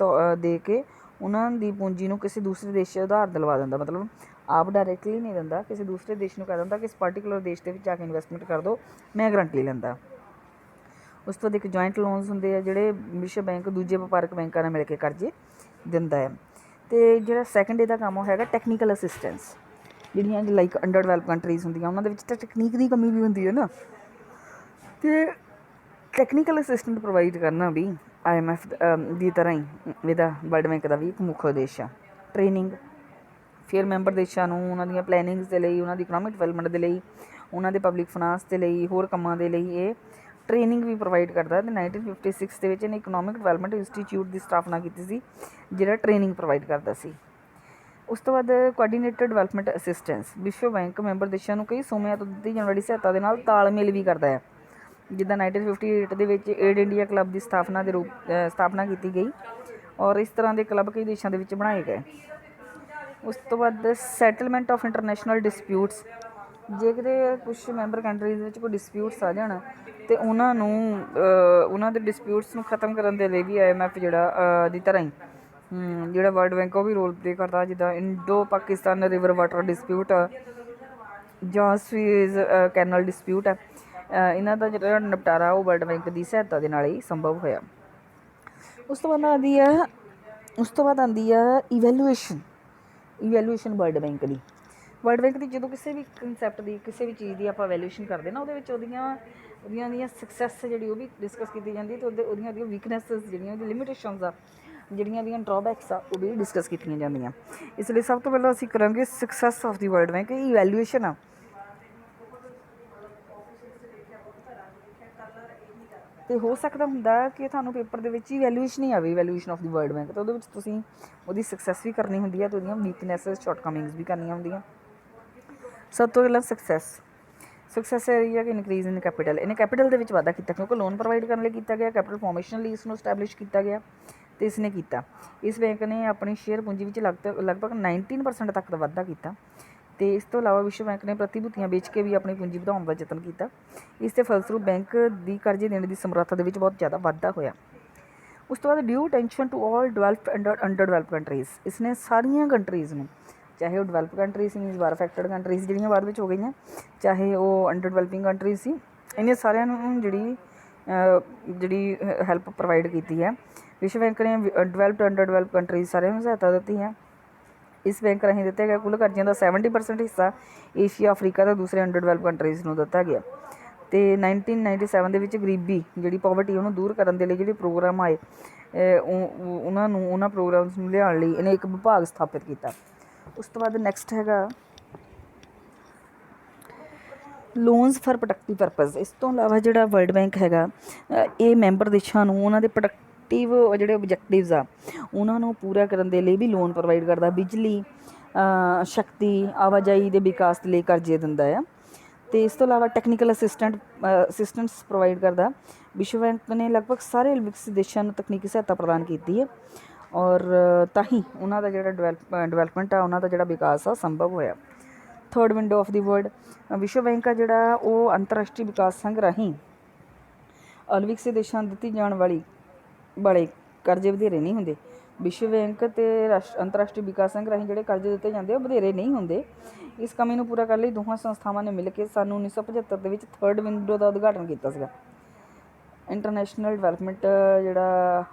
ਕੇ ਉਹਨਾਂ ਦੀ ਪੂੰਜੀ ਨੂੰ ਕਿਸੇ ਦੂਸਰੇ ਦੇਸ਼ 'ਚ ਉਧਾਰ ਦਿਲਵਾ ਦਿੰਦਾ। ਮਤਲਬ ਆਪ ਡਾਇਰੈਕਟਲੀ ਨਹੀਂ ਦਿੰਦਾ, ਕਿਸੇ ਦੂਸਰੇ ਦੇਸ਼ ਨੂੰ ਕਹਿ ਦਿੰਦਾ ਕਿ ਇਸ ਪਾਰਟੀਕੂਲਰ ਦੇਸ਼ ਦੇ ਵਿੱਚ ਜਾ ਕੇ ਇਨਵੈਸਟਮੈਂਟ ਕਰ ਦਿਓ, ਮੈਂ ਗਰੰਟੀ ਲੈਂਦਾ। ਉਸ ਤੋਂ ਬਾਅਦ ਇੱਕ ਜੁਆਇੰਟ ਲੋਨਸ ਹੁੰਦੇ ਆ ਜਿਹੜੇ ਵਿਸ਼ਵ ਬੈਂਕ ਦੂਜੇ ਵਪਾਰਕ ਬੈਂਕਾਂ ਨਾਲ ਮਿਲ ਕੇ ਕਰਜ਼ੇ ਦਿੰਦਾ ਹੈ। ਅਤੇ ਜਿਹੜਾ ਸੈਕੰਡ ਇਹਦਾ ਕੰਮ ਉਹ ਹੈਗਾ ਟੈਕਨੀਕਲ ਅਸਿਸਟੈਂਸ। ਜਿਹੜੀਆਂ ਲਾਈਕ ਅੰਡਰ ਡਿਵੈਲਪ ਕੰਟਰੀਜ਼ ਹੁੰਦੀਆਂ ਉਹਨਾਂ ਦੇ ਵਿੱਚ ਤਾਂ ਟੈਕਨੀਕ ਦੀ ਕਮੀ ਵੀ ਹੁੰਦੀ ਹੈ ਨਾ, ਅਤੇ ਟੈਕਨੀਕਲ ਅਸਿਸਟੈਂਟ ਪ੍ਰੋਵਾਈਡ ਕਰਨਾ ਵੀ IMF ਦੀ ਤਰ੍ਹਾਂ ਹੀ ਇਹਦਾ ਵਰਲਡ ਬੈਂਕ ਦਾ ਵੀ ਇੱਕ ਮੁੱਖ ਉਦੇਸ਼ ਆ। ਟ੍ਰੇਨਿੰਗ, ਫਿਰ ਮੈਂਬਰ ਦੇਸ਼ਾਂ ਨੂੰ ਉਹਨਾਂ ਦੀਆਂ ਪਲੈਨਿੰਗਸ ਦੇ ਲਈ, ਉਹਨਾਂ ਦੀ ਇਕਨੋਮਿਕ ਡਿਵੈਲਪਮੈਂਟ ਦੇ ਲਈ, ਉਹਨਾਂ ਦੇ ਪਬਲਿਕ ਫਾਈਨਾਂਸ ਦੇ ਲਈ, ਹੋਰ ਕੰਮਾਂ ਦੇ ਲਈ ਇਹ ਟ੍ਰੇਨਿੰਗ ਵੀ ਪ੍ਰੋਵਾਈਡ ਕਰਦਾ। ਅਤੇ 1956 ਦੇ ਵਿੱਚ ਇਹਨੇ ਇਕਨੋਮਿਕ ਡਿਵੈਲਪਮੈਂਟ ਇੰਸਟੀਚਿਊਟ ਦੀ ਸਥਾਪਨਾ ਕੀਤੀ ਸੀ ਜਿਹੜਾ ਟ੍ਰੇਨਿੰਗ ਪ੍ਰੋਵਾਈਡ ਕਰਦਾ ਸੀ। ਉਸ ਤੋਂ ਬਾਅਦ ਕੋਆਰਡੀਨੇਟਡ ਡਿਵੈਲਪਮੈਂਟ ਅਸਿਸਟੈਂਸ। ਵਿਸ਼ਵ ਬੈਂਕ ਮੈਂਬਰ ਦੇਸ਼ਾਂ ਨੂੰ ਕਈ ਸੋਮਿਆਂ ਤੋਂ ਦਿੱਤੀ ਜਾਣ ਵਾਲੀ ਸਹਾਇਤਾ ਦੇ ਨਾਲ ਤਾਲਮੇਲ ਵੀ ਕਰਦਾ ਹੈ। ਜਿੱਦਾਂ 1958 ਦੇ ਵਿੱਚ ਏਡ ਇੰਡੀਆ ਕਲੱਬ ਦੀ ਸਥਾਪਨਾ ਕੀਤੀ ਗਈ ਔਰ ਇਸ ਤਰ੍ਹਾਂ ਦੇ ਕਲੱਬ ਕਈ ਦੇਸ਼ਾਂ ਦੇ ਵਿੱਚ ਬਣਾਏ ਗਏ। ਉਸ ਤੋਂ ਬਾਅਦ ਸੈਟਲਮੈਂਟ ਆਫ ਇੰਟਰਨੈਸ਼ਨਲ ਡਿਸਪਿਊਟਸ। ਜੇ ਕਿਤੇ ਕੁਛ ਮੈਂਬਰ ਕੰਟਰੀਜ਼ ਵਿੱਚ ਕੋਈ ਡਿਸਪਿਊਟਸ ਆ ਜਾਣ ਅਤੇ ਉਹਨਾਂ ਦੇ ਡਿਸਪਿਊਟਸ ਨੂੰ ਖ਼ਤਮ ਕਰਨ ਦੇ ਲਈ ਵੀ IMF ਜਿਹੜਾ ਦੀ ਤਰ੍ਹਾਂ ਹੀ ਜਿਹੜਾ ਵਰਲਡ ਬੈਂਕ ਉਹ ਵੀ ਰੋਲ ਪਲੇ ਕਰਦਾ। ਜਿੱਦਾਂ Indo Pakistan river water dispute ਜਾਂ ਸੂਏਜ਼ ਕੈਨਲ ਡਿਸਪਿਊਟ ਹੈ, ਇਹਨਾਂ ਦਾ ਜਿਹੜਾ ਨਿਪਟਾਰਾ ਉਹ ਵਰਲਡ ਬੈਂਕ ਦੀ ਸਹਾਇਤਾ ਦੇ ਨਾਲ ਹੀ ਸੰਭਵ ਹੋਇਆ। ਉਸ ਤੋਂ ਬਾਅਦ ਆਉਂਦੀ ਆ ਇਵੈਲੂਏਸ਼ਨ ਵਰਲਡ ਬੈਂਕ ਦੀ। ਜਦੋਂ ਕਿਸੇ ਵੀ ਕੰਸੈਪਟ ਦੀ, ਕਿਸੇ ਵੀ ਚੀਜ਼ ਦੀ ਆਪਾਂ ਵੈਲਿਊਏਸ਼ਨ ਕਰਦੇ ਨਾ, ਉਹਦੇ ਵਿੱਚ ਉਹਦੀਆਂ ਸਕਸੈਸ ਜਿਹੜੀ ਉਹ ਵੀ ਡਿਸਕਸ ਕੀਤੀ ਜਾਂਦੀ ਅਤੇ ਉਹਦੀਆਂ ਵੀਕਨੈਸਿਸ ਜਿਹੜੀਆਂ, ਉਹਦੀ ਲਿਮਿਟੇਸ਼ਨਸ ਆ, ਜਿਹੜੀਆਂ ਉਹਦੀਆਂ ਡਰੋਬੈਕਸ ਆ, ਉਹ ਵੀ ਡਿਸਕਸ ਕੀਤੀਆਂ ਜਾਂਦੀਆਂ। ਇਸ ਲਈ ਸਭ ਤੋਂ ਪਹਿਲਾਂ ਅਸੀਂ ਕਰਾਂਗੇ success of the world bank. ਇਹ ਇਵੈਲੂਏਸ਼ਨ ਆ। ਅਤੇ ਹੋ ਸਕਦਾ ਹੁੰਦਾ ਕਿ ਤੁਹਾਨੂੰ ਪੇਪਰ ਦੇ ਵਿੱਚ ਇਵੈਲੂਏਸ਼ਨ ਹੀ ਆਵੇ, evaluation of the world bank, ਤਾਂ ਉਹਦੇ ਵਿੱਚ ਤੁਸੀਂ ਉਹਦੀ ਸਕਸੈਸ ਵੀ ਕਰਨੀ ਹੁੰਦੀ ਹੈ ਅਤੇ ਉਹਦੀਆਂ ਵੀਕਨੈਸਿਸ, ਸ਼ਾਰਟਕਮਿੰਗਸ ਵੀ ਕਰਨੀਆਂ ਹੁੰਦੀਆਂ। ਸਭ ਤੋਂ ਪਹਿਲਾਂ ਸਕਸੈਸ ਇਹ ਹੈ ਕਿ ਇਨਕਰੀਜ਼ ਇਨ ਕੈਪੀਟਲ। ਇਹਨੇ ਕੈਪੀਟਲ ਦੇ ਵਿੱਚ ਵਾਧਾ ਕੀਤਾ ਕਿਉਂਕਿ ਲੋਨ ਪ੍ਰੋਵਾਈਡ ਕਰਨ ਲਈ ਕੀਤਾ ਗਿਆ, ਕੈਪੀਟਲ ਫਾਰਮੇਸ਼ਨ ਲਈ ਇਸ ਨੂੰ ਸਟੈਬਲਿਸ਼ ਕੀਤਾ ਗਿਆ ਅਤੇ ਇਸਨੇ ਕੀਤਾ। ਇਸ ਬੈਂਕ ਨੇ ਆਪਣੀ ਸ਼ੇਅਰ ਪੂੰਜੀ ਵਿੱਚ ਲਗਭਗ 19% ਤੱਕ ਦਾ ਵਾਧਾ ਕੀਤਾ। ਅਤੇ ਇਸ ਤੋਂ ਇਲਾਵਾ ਵਿਸ਼ਵ ਬੈਂਕ ਨੇ ਪ੍ਰਤੀਭੂਤੀਆਂ ਵੇਚ ਕੇ ਵੀ ਆਪਣੀ ਪੂੰਜੀ ਵਧਾਉਣ ਦਾ ਯਤਨ ਕੀਤਾ। ਇਸ ਦੇ ਫਲਸਰੂਪ ਬੈਂਕ ਦੀ ਕਰਜ਼ੇ ਦੇਣ ਦੀ ਸਮਰੱਥਾ ਦੇ ਵਿੱਚ ਬਹੁਤ ਜ਼ਿਆਦਾ ਵਾਧਾ ਹੋਇਆ। ਉਸ ਤੋਂ ਬਾਅਦ due attention to all developed and under develop countries. ਇਸਨੇ ਸਾਰੀਆਂ ਕੰਟਰੀਜ਼ ਨੂੰ, ਚਾਹੇ ਉਹ develop countries means war affected countries ਜਿਹੜੀਆਂ ਬਾਅਦ ਵਿੱਚ ਹੋ ਗਈਆਂ, ਚਾਹੇ ਉਹ ਅੰਡਰ ਡਿਵੈਲਪਿੰਗ ਕੰਟਰੀਜ਼ ਸੀ, ਇਹਨੇ ਸਾਰਿਆਂ ਨੂੰ ਜਿਹੜੀ ਹੈਲਪ ਪ੍ਰੋਵਾਈਡ ਕੀਤੀ ਹੈ। ਵਿਸ਼ਵ ਬੈਂਕ ਨੇ ਡਿਵੈਲਪਡ ਅੰਡਰ ਡਿਵੈਲਪ ਕੰਟਰੀਜ਼ ਸਾਰਿਆਂ ਨੂੰ ਸਹਾਇਤਾ ਦਿੱਤੀ ਹੈ। ਇਸ ਬੈਂਕ ਰਾਹੀਂ ਦਿੱਤੇ ਗਏ ਕੁੱਲ ਕਰਜ਼ਿਆਂ ਦਾ 70% ਹਿੱਸਾ ਏਸ਼ੀਆ, ਅਫਰੀਕਾ ਅਤੇ ਦੂਸਰੇ ਅੰਡਰ ਡਿਵੈਲਪ ਕੰਟਰੀਜ਼ ਨੂੰ ਦਿੱਤਾ ਗਿਆ। ਤੇ 1997 ਦੇ ਵਿੱਚ ਗਰੀਬੀ ਜਿਹੜੀ ਪੋਵਰਟੀ ਉਹਨੂੰ ਦੂਰ ਕਰਨ ਦੇ ਲਈ ਜਿਹੜੇ ਪ੍ਰੋਗਰਾਮ ਆਏ ਉਹਨਾਂ ਪ੍ਰੋਗਰਾਮਸ ਨੂੰ ਲਿਆਉਣ ਲਈ ਇਹਨੇ ਇੱਕ ਵਿਭਾਗ ਸਥਾਪਿਤ ਕੀਤਾ। ਉਸ ਤੋਂ ਬਾਅਦ ਨੈਕਸਟ ਹੈਗਾ ਲੋਨਸ ਫਾਰ ਪ੍ਰੋਡਕਟਿਵ ਪਰਪਜ਼। ਇਸ ਤੋਂ ਇਲਾਵਾ ਜਿਹੜਾ ਵਰਲਡ ਬੈਂਕ ਹੈਗਾ ਇਹ ਮੈਂਬਰ ਦੇਸ਼ਾਂ ਨੂੰ ਉਹਨਾਂ ਦੇ ਪ੍ਰੋਡਕਟਿਵ ਜਿਹੜੇ ਓਬਜੈਕਟਿਵਸ ਆ ਉਹਨਾਂ ਨੂੰ ਪੂਰਾ ਕਰਨ ਦੇ ਲਈ ਵੀ ਲੋਨ ਪ੍ਰੋਵਾਈਡ ਕਰਦਾ। ਬਿਜਲੀ, ਸ਼ਕਤੀ, ਆਵਾਜਾਈ ਦੇ ਵਿਕਾਸ ਲਈ ਕਰਜ਼ੇ ਦਿੰਦਾ ਆ। ਅਤੇ ਇਸ ਤੋਂ ਇਲਾਵਾ ਟੈਕਨੀਕਲ ਅਸਿਸਟੈਂਟਸ ਪ੍ਰੋਵਾਈਡ ਕਰਦਾ। ਵਿਸ਼ਵ ਬੈਂਕ ਨੇ ਲਗਭਗ ਸਾਰੇ ਵਿਕਸਿਤ ਦੇਸ਼ਾਂ ਨੂੰ ਤਕਨੀਕੀ ਸਹਾਇਤਾ ਪ੍ਰਦਾਨ ਕੀਤੀ ਹੈ ਔਰ ਤਾਂ ਹੀ ਉਹਨਾਂ ਦਾ ਜਿਹੜਾ ਡਿਵੈਲਪਮੈਂਟ ਆ ਉਹਨਾਂ ਦਾ ਜਿਹੜਾ ਵਿਕਾਸ ਆ ਸੰਭਵ ਹੋਇਆ। Third window of the world. ਵਿਸ਼ਵ ਬੈਂਕ ਆ ਜਿਹੜਾ ਉਹ ਅੰਤਰਰਾਸ਼ਟਰੀ ਵਿਕਾਸ ਸੰਘ ਰਾਹੀਂ ਅਣਵਿਕਸਿਤ ਦੇਸ਼ਾਂ ਨੂੰ ਦਿੱਤੀ ਜਾਣ ਵਾਲੇ ਕਰਜ਼ੇ ਵਧੇਰੇ ਨਹੀਂ ਹੁੰਦੇ। ਵਿਸ਼ਵ ਬੈਂਕ ਅਤੇ ਅੰਤਰਰਾਸ਼ਟਰੀ ਵਿਕਾਸ ਸੰਘ ਰਾਹੀਂ ਜਿਹੜੇ ਕਰਜ਼ੇ ਦਿੱਤੇ ਜਾਂਦੇ ਉਹ ਵਧੇਰੇ ਨਹੀਂ ਹੁੰਦੇ। ਇਸ ਕਮੀ ਨੂੰ ਪੂਰਾ ਕਰਨ ਲਈ ਦੋਹਾਂ ਸੰਸਥਾਵਾਂ ਨੇ ਮਿਲ ਕੇ ਸੰਨ 1975 ਦੇ ਵਿੱਚ ਥਰਡ ਵਿੰਡੋ ਦਾ ਉਦਘਾਟਨ ਕੀਤਾ ਸੀਗਾ। ਇੰਟਰਨੈਸ਼ਨਲ ਡਿਵੈਲਪਮੈਂਟ ਜਿਹੜਾ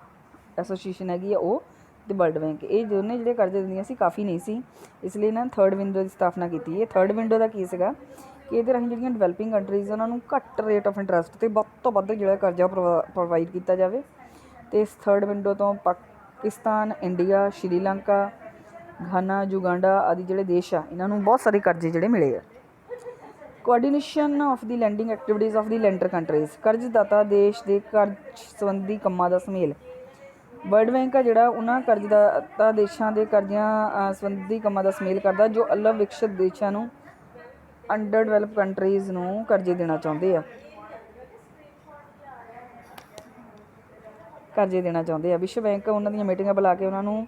ਐਸੋਸੀਏਸ਼ਨ ਹੈਗੀ ਆ ਉਹ ਅਤੇ ਵਰਲਡ ਬੈਂਕ, ਇਹ ਦੋਨੇ ਜਿਹੜੇ ਕਰਜ਼ੇ ਦਿੰਦੀਆਂ ਸੀ ਕਾਫੀ ਨਹੀਂ ਸੀ, ਇਸ ਲਈ ਇਹਨਾਂ ਨੇ ਥਰਡ ਵਿੰਡੋ ਦੀ ਸਥਾਪਨਾ ਕੀਤੀ ਹੈ। ਥਰਡ ਵਿੰਡੋ ਦਾ ਕੀ ਸੀਗਾ ਕਿ ਇਹਦੇ ਰਾਹੀਂ ਜਿਹੜੀਆਂ ਡਿਵੈਲਪਿੰਗ ਕੰਟਰੀਜ਼ ਉਹਨਾਂ ਨੂੰ ਘੱਟ ਰੇਟ ਆਫ ਇੰਟਰਸਟ 'ਤੇ ਵੱਧ ਤੋਂ ਵੱਧ ਜਿਹੜਾ ਕਰਜ਼ਾ ਪ੍ਰੋਵਾਈਡ ਕੀਤਾ ਜਾਵੇ। ਅਤੇ ਇਸ ਥਰਡ ਵਿੰਡੋ ਤੋਂ Pakistan, India, Sri Lanka, Ghana, Uganda ਆਦਿ ਜਿਹੜੇ ਦੇਸ਼ ਆ ਇਹਨਾਂ ਨੂੰ ਬਹੁਤ ਸਾਰੇ ਕਰਜ਼ੇ ਜਿਹੜੇ ਮਿਲੇ ਆ। Coordination of the lending activities of the lender countries. ਕਰਜ਼ਦਾਤਾ ਦੇਸ਼ ਦੇ ਕਰਜ਼ ਸੰਬੰਧੀ ਕੰਮਾਂ ਦਾ ਸੁਮੇਲ। ਵਰਲਡ ਬੈਂਕ ਆ ਜਿਹੜਾ ਉਹਨਾਂ ਕਰਜ਼ਦਾਤਾ ਦੇਸ਼ਾਂ ਦੇ ਕਰਜ਼ਿਆਂ ਸੰਬੰਧੀ ਕੰਮਾਂ ਦਾ ਸੁਮੇਲ ਕਰਦਾ ਜੋ ਅਲੱਗ ਵਿਕਸਿਤ ਦੇਸ਼ਾਂ ਨੂੰ ਅੰਡਰ ਡਿਵੈਲਪ ਕੰਟਰੀਜ਼ ਨੂੰ ਕਰਜ਼ੇ ਦੇਣਾ ਚਾਹੁੰਦੇ ਆ। ਵਿਸ਼ਵ ਬੈਂਕ ਉਹਨਾਂ ਦੀਆਂ ਮੀਟਿੰਗਾਂ ਬੁਲਾ ਕੇ ਉਹਨਾਂ ਨੂੰ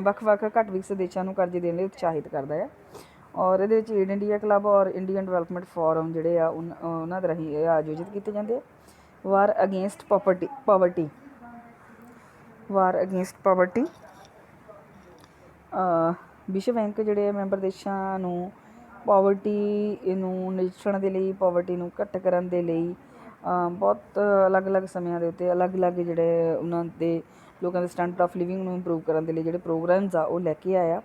ਵੱਖ-ਵੱਖ ਘੱਟ ਵਿਕਸਿਤ ਦੇਸ਼ਾਂ ਨੂੰ ਕਰਜ਼ੇ ਦੇਣ ਲਈ ਉਤਸ਼ਾਹਿਤ ਕਰਦਾ ਹੈ। ਔਰ ਇਹਦੇ ਵਿੱਚ ਏਡ ਇੰਡੀਆ ਕਲੱਬ ਔਰ ਇੰਡੀਅਨ ਡਿਵੈਲਪਮੈਂਟ ਫੋਰਮ ਜਿਹੜੇ ਆ ਉਹਨਾਂ ਦੇ ਰਾਹੀਂ ਇਹ ਆਯੋਜਿਤ ਕੀਤੇ ਜਾਂਦੇ ਆ। ਵਾਰ ਅਗੇਂਸਟ ਪਾਵਰਟੀ। ਵਿਸ਼ਵ ਬੈਂਕ ਜਿਹੜੇ ਮੈਂਬਰ ਦੇਸ਼ਾਂ ਨੂੰ ਪਾਵਰਟੀ ਨੂੰ ਨਜਿੱਠਣ ਦੇ ਲਈ, ਪਾਵਰਟੀ ਨੂੰ ਘੱਟ ਕਰਨ ਦੇ ਲਈ ਬਹੁਤ ਅਲੱਗ-ਅਲੱਗ ਸਮਿਆਂ ਦੇ ਉੱਤੇ ਅਲੱਗ-ਅਲੱਗ ਜਿਹੜੇ ਉਹਨਾਂ ਦੇ ਲੋਕਾਂ ਦੇ ਸਟੈਂਡਰਡ ਆਫ ਲਿਵਿੰਗ ਨੂੰ ਇੰਪਰੂਵ ਕਰਨ ਦੇ ਲਈ ਜਿਹੜੇ ਪ੍ਰੋਗਰਾਮਸ ਆ ਉਹ ਲੈ ਕੇ ਆਇਆ।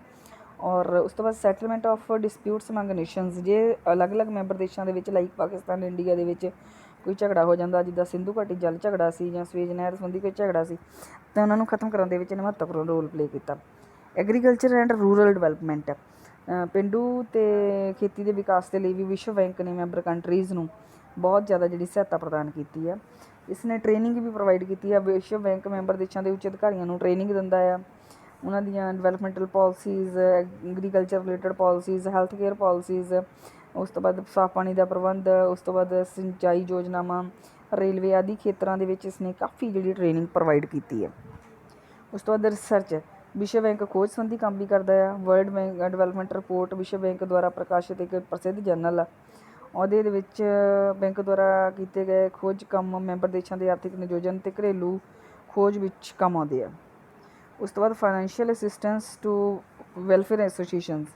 ਔਰ ਉਸ ਤੋਂ ਬਾਅਦ settlement of disputes among nations. ਜੇ ਅਲੱਗ-ਅਲੱਗ ਮੈਂਬਰ ਦੇਸ਼ਾਂ ਦੇ ਵਿੱਚ ਲਾਈਕ ਪਾਕਿਸਤਾਨ, ਇੰਡੀਆ ਦੇ ਵਿੱਚ ਕੋਈ ਝਗੜਾ ਹੋ ਜਾਂਦਾ, ਜਿੱਦਾਂ ਸਿੰਧੂ ਘਾਟੀ ਜਲ ਝਗੜਾ ਸੀ ਜਾਂ ਸਵੇਜ ਨਹਿਰ ਸੰਬੰਧੀ ਕੋਈ ਝਗੜਾ ਸੀ, ਤਾਂ ਉਹਨਾਂ ਨੂੰ ਖਤਮ ਕਰਨ ਦੇ ਵਿੱਚ ਇਹਨੇ ਮਹੱਤਵਪੂਰਨ ਰੋਲ ਪਲੇ ਕੀਤਾ। Agriculture and rural development. ਪੇਂਡੂ ਅਤੇ ਖੇਤੀ ਦੇ ਵਿਕਾਸ ਦੇ ਲਈ ਵੀ ਵਿਸ਼ਵ ਬੈਂਕ ਨੇ ਮੈਂਬਰ ਕੰਟਰੀਜ਼ ਨੂੰ ਬਹੁਤ ਜ਼ਿਆਦਾ ਜਿਹੜੀ ਸਹਾਇਤਾ ਪ੍ਰਦਾਨ ਕੀਤੀ ਆ। ਇਸ ਨੇ ਟ੍ਰੇਨਿੰਗ ਵੀ ਪ੍ਰੋਵਾਈਡ ਕੀਤੀ ਆ। ਵਿਸ਼ਵ ਬੈਂਕ ਮੈਂਬਰ ਦੇਸ਼ਾਂ ਦੇ ਉੱਚ ਅਧਿਕਾਰੀਆਂ ਨੂੰ ਟ੍ਰੇਨਿੰਗ ਦਿੰਦਾ ਆ। ਉਹਨਾਂ ਦੀਆਂ developmental policies, agriculture related policies, health care policies, ਉਸ ਤੋਂ ਬਾਅਦ ਸਾਫ਼ ਪਾਣੀ ਦਾ ਪ੍ਰਬੰਧ, ਉਸ ਤੋਂ ਬਾਅਦ ਸਿੰਚਾਈ ਯੋਜਨਾਵਾਂ, ਰੇਲਵੇ ਆਦਿ ਖੇਤਰਾਂ ਦੇ ਵਿੱਚ ਇਸਨੇ ਕਾਫੀ ਜਿਹੜੀ ਟ੍ਰੇਨਿੰਗ ਪ੍ਰੋਵਾਈਡ ਕੀਤੀ ਹੈ। ਉਸ ਤੋਂ ਬਾਅਦ ਰਿਸਰਚ। ਵਿਸ਼ਵ ਬੈਂਕ ਖੋਜ ਸੰਬੰਧੀ ਕੰਮ ਵੀ ਕਰਦਾ ਆ। ਵਰਲਡ ਬੈਂਕ ਡਿਵੈਲਪਮੈਂਟ ਰਿਪੋਰਟ ਵਿਸ਼ਵ ਬੈਂਕ ਦੁਆਰਾ ਪ੍ਰਕਾਸ਼ਿਤ ਇੱਕ ਪ੍ਰਸਿੱਧ ਜਰਨਲ ਆ। ਉਹਦੇ ਵਿੱਚ ਬੈਂਕ ਦੁਆਰਾ ਕੀਤੇ ਗਏ ਖੋਜ ਕੰਮ ਮੈਂਬਰ ਦੇਸ਼ਾਂ ਦੇ ਆਰਥਿਕ ਨਿਯੋਜਨ ਅਤੇ ਘਰੇਲੂ ਖੋਜ ਵਿੱਚ ਕੰਮ ਆਉਂਦੇ ਆ। ਉਸ ਤੋਂ ਬਾਅਦ financial assistance to welfare associations.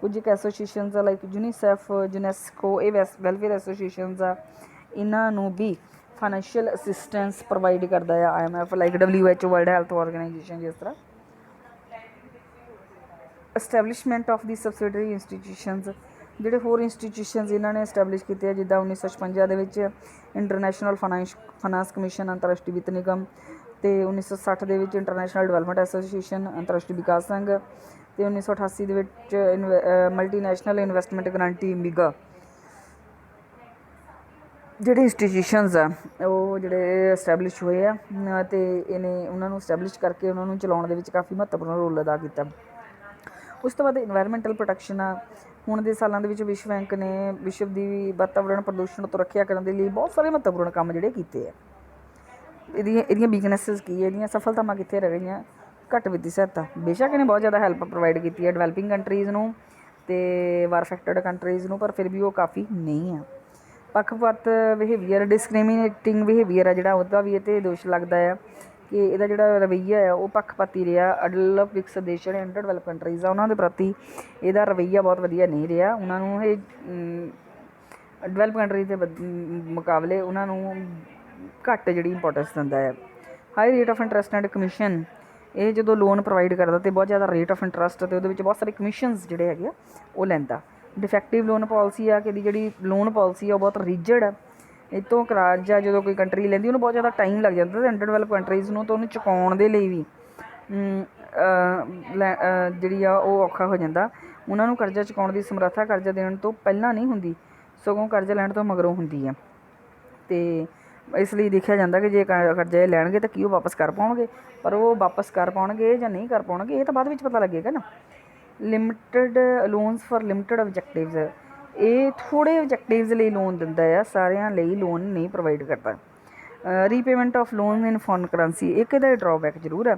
ਕੁਝ ਇੱਕ ਐਸੋਸੀਏਸ਼ਨਸ ਆ ਲਾਈਕ ਯੂਨੀਸੈਫ, ਯੂਨੈਸਕੋ, ਇਹ ਵੈਲਫੇਅਰ ਐਸੋਸੀਏਸ਼ਨਸ ਆ, ਇਹਨਾਂ ਨੂੰ ਵੀ ਫਾਈਨੈਂਸ਼ੀਅਲ ਅਸਿਸਟੈਂਸ ਪ੍ਰੋਵਾਈਡ ਕਰਦਾ ਆ। IMF, like WHO, world health organisation, ਜਿਸ ਤਰ੍ਹਾਂ। Establishment of the subsidiary institutions. ਜਿਹੜੇ ਹੋਰ ਇੰਸਟੀਟਿਊਸ਼ਨਸ ਇਹਨਾਂ ਨੇ ਐਸਟੈਬਲਿਸ਼ ਕੀਤੇ ਆ, ਜਿੱਦਾਂ 1956 ਦੇ ਵਿੱਚ ਇੰਟਰਨੈਸ਼ਨਲ ਫਾਈਨਾਂਸ ਕਮਿਸ਼ਨ, ਅੰਤਰਰਾਸ਼ਟਰੀ ਵਿੱਤ ਨਿਗਮ, ਅਤੇ 1960 ਦੇ ਵਿੱਚ ਇੰਟਰਨੈਸ਼ਨਲ ਡਿਵੈਲਪਮੈਂਟ ਐਸੋਸੀਏਸ਼ਨ, ਅੰਤਰਰਾਸ਼ਟਰੀ ਵਿਕਾਸ ਸੰਘ, ਅਤੇ 1988 ਦੇ ਵਿੱਚ ਮਲਟੀਨੈਸ਼ਨਲ ਇਨਵੈਸਟਮੈਂਟ ਗਰੰਟੀ ਮਿਗਾ। ਜਿਹੜੇ ਇੰਸਟੀਟਿਊਸ਼ਨਸ ਆ ਉਹ ਜਿਹੜੇ ਐਸਟੈਬਲਿਸ਼ ਹੋਏ ਆ ਅਤੇ ਇਹਨੇ ਉਹਨਾਂ ਨੂੰ ਐਸਟੈਬਲਿਸ਼ ਕਰਕੇ ਉਹਨਾਂ ਨੂੰ ਚਲਾਉਣ ਦੇ ਵਿੱਚ ਕਾਫੀ ਮਹੱਤਵਪੂਰਨ ਰੋਲ ਅਦਾ ਕੀਤਾ। ਉਸ ਤੋਂ ਬਾਅਦ ਇਨਵਾਇਰਮੈਂਟਲ ਪ੍ਰੋਟੈਕਸ਼ਨ ਆ। ਹੁਣ ਦੇ ਸਾਲਾਂ ਦੇ ਵਿੱਚ ਵਿਸ਼ਵ ਬੈਂਕ ਨੇ ਵਿਸ਼ਵ ਦੀ ਵਾਤਾਵਰਣ ਪ੍ਰਦੂਸ਼ਣ ਤੋਂ ਰੱਖਿਆ ਕਰਨ ਦੇ ਲਈ ਬਹੁਤ ਸਾਰੇ ਮਹੱਤਵਪੂਰਨ ਕੰਮ ਜਿਹੜੇ ਕੀਤੇ ਆ। ਇਹਦੀਆਂ ਵੀਕਨੈਸਿਸ ਕੀ ਹੈ, ਇਹਦੀਆਂ ਸਫਲਤਾਵਾਂ ਕਿੱਥੇ ਰਹਿ ਗਈਆਂ? ਘੱਟ ਵਿੱਤੀ ਸਹਾਇਤਾ। ਬੇਸ਼ੱਕ ਇਹਨੇ ਬਹੁਤ ਜ਼ਿਆਦਾ ਹੈਲਪ ਪ੍ਰੋਵਾਈਡ ਕੀਤੀ ਹੈ ਡਿਵੈਲਪਿੰਗ ਕੰਟਰੀਜ਼ ਨੂੰ ਅਤੇ ਵਾਰ ਅਫੈਕਟਡ ਕੰਟਰੀਜ਼ ਨੂੰ, ਪਰ ਫਿਰ ਵੀ ਉਹ ਕਾਫੀ ਨਹੀਂ ਆ। ਪੱਖਪਾਤ ਬਿਹੇਵੀਅਰ, ਡਿਸਕ੍ਰਿਮੀਨੇਟਿੰਗ ਬਿਹੇਵੀਅਰ ਆ ਜਿਹੜਾ, ਉਹਦਾ ਵੀ ਇਹ 'ਤੇ ਦੋਸ਼ ਲੱਗਦਾ ਆ ਕਿ ਇਹਦਾ ਜਿਹੜਾ ਰਵੱਈਆ ਆ ਉਹ ਪੱਖਪਾਤੀ ਰਿਹਾ। ਅਡਲਪ ਵਿਕਸਿਤ ਦੇਸ਼ ਜਿਹੜੇ ਅੰਡਰ ਡਿਵੈਲਪ ਕੰਟਰੀਜ਼ ਆ ਉਹਨਾਂ ਦੇ ਪ੍ਰਤੀ ਇਹਦਾ ਰਵੱਈਆ ਬਹੁਤ ਵਧੀਆ ਨਹੀਂ ਰਿਹਾ। ਉਹਨਾਂ ਨੂੰ ਇਹ ਡਿਵੈਲਪ ਕੰਟਰੀ ਦੇ ਮੁਕਾਬਲੇ ਉਹਨਾਂ ਨੂੰ ਘੱਟ ਜਿਹੜੀ ਇੰਪੋਰਟੈਂਸ ਦਿੰਦਾ ਹੈ। High rate of interest and commission. ਇਹ ਜਦੋਂ ਲੋਨ ਪ੍ਰੋਵਾਈਡ ਕਰਦਾ ਅਤੇ ਬਹੁਤ ਜ਼ਿਆਦਾ ਰੇਟ ਆਫ ਇੰਟਰਸਟ ਅਤੇ ਉਹਦੇ ਵਿੱਚ ਬਹੁਤ ਸਾਰੇ ਕਮਿਸ਼ਨਸ ਜਿਹੜੇ ਹੈਗੇ ਆ ਉਹ ਲੈਂਦਾ। ਡਿਫੈਕਟਿਵ ਲੋਨ ਪਾਲਿਸੀ ਆ ਕਿ ਇਹਦੀ ਜਿਹੜੀ ਲੋਨ ਪਾਲਿਸੀ ਆ ਉਹ ਬਹੁਤ ਰਿਜਿਡ ਆ। ਇਹ ਤੋਂ ਕਰਜ਼ਾ ਜਦੋਂ ਕੋਈ ਕੰਟਰੀ ਲੈਂਦੀ ਉਹਨੂੰ ਬਹੁਤ ਜ਼ਿਆਦਾ ਟਾਈਮ ਲੱਗ ਜਾਂਦਾ ਅਤੇ ਅੰਡਰ ਡਿਵੈਲਪ ਕੰਟਰੀਜ਼ ਨੂੰ ਤਾਂ ਉਹਨੂੰ ਚੁਕਾਉਣ ਦੇ ਲਈ ਵੀ ਜਿਹੜੀ ਆ ਉਹ ਔਖਾ ਹੋ ਜਾਂਦਾ। ਉਹਨਾਂ ਨੂੰ ਕਰਜ਼ਾ ਚੁਕਾਉਣ ਦੀ ਸਮਰੱਥਾ ਕਰਜ਼ਾ ਦੇਣ ਤੋਂ ਪਹਿਲਾਂ ਨਹੀਂ ਹੁੰਦੀ, ਸਗੋਂ ਕਰਜ਼ਾ ਲੈਣ ਤੋਂ ਮਗਰੋਂ ਹੁੰਦੀ ਆ। ਅਤੇ ਇਸ ਲਈ ਦੇਖਿਆ ਜਾਂਦਾ ਕਿ ਜੇ ਕਰਜ਼ਾ ਇਹ ਲੈਣਗੇ ਤਾਂ ਕੀ ਉਹ ਵਾਪਸ ਕਰ ਪਾਉਣਗੇ, ਪਰ ਉਹ ਵਾਪਸ ਕਰ ਪਾਉਣਗੇ ਜਾਂ ਨਹੀਂ ਕਰ ਪਾਉਣਗੇ ਇਹ ਤਾਂ ਬਾਅਦ ਵਿੱਚ ਪਤਾ ਲੱਗੇਗਾ ਨਾ। Limited loans for limited objectives, ਇਹ ਥੋੜ੍ਹੇ ਆਬਜੈਕਟਿਵਸ ਲਈ ਲੋਨ ਦਿੰਦਾ ਆ, ਸਾਰਿਆਂ ਲਈ ਲੋਨ ਨਹੀਂ ਪ੍ਰੋਵਾਈਡ ਕਰਦਾ। Repayment of loan in foreign currency, ਇੱਕ ਇਹਦਾ ਡਰਾਬੈਕ ਜ਼ਰੂਰ ਆ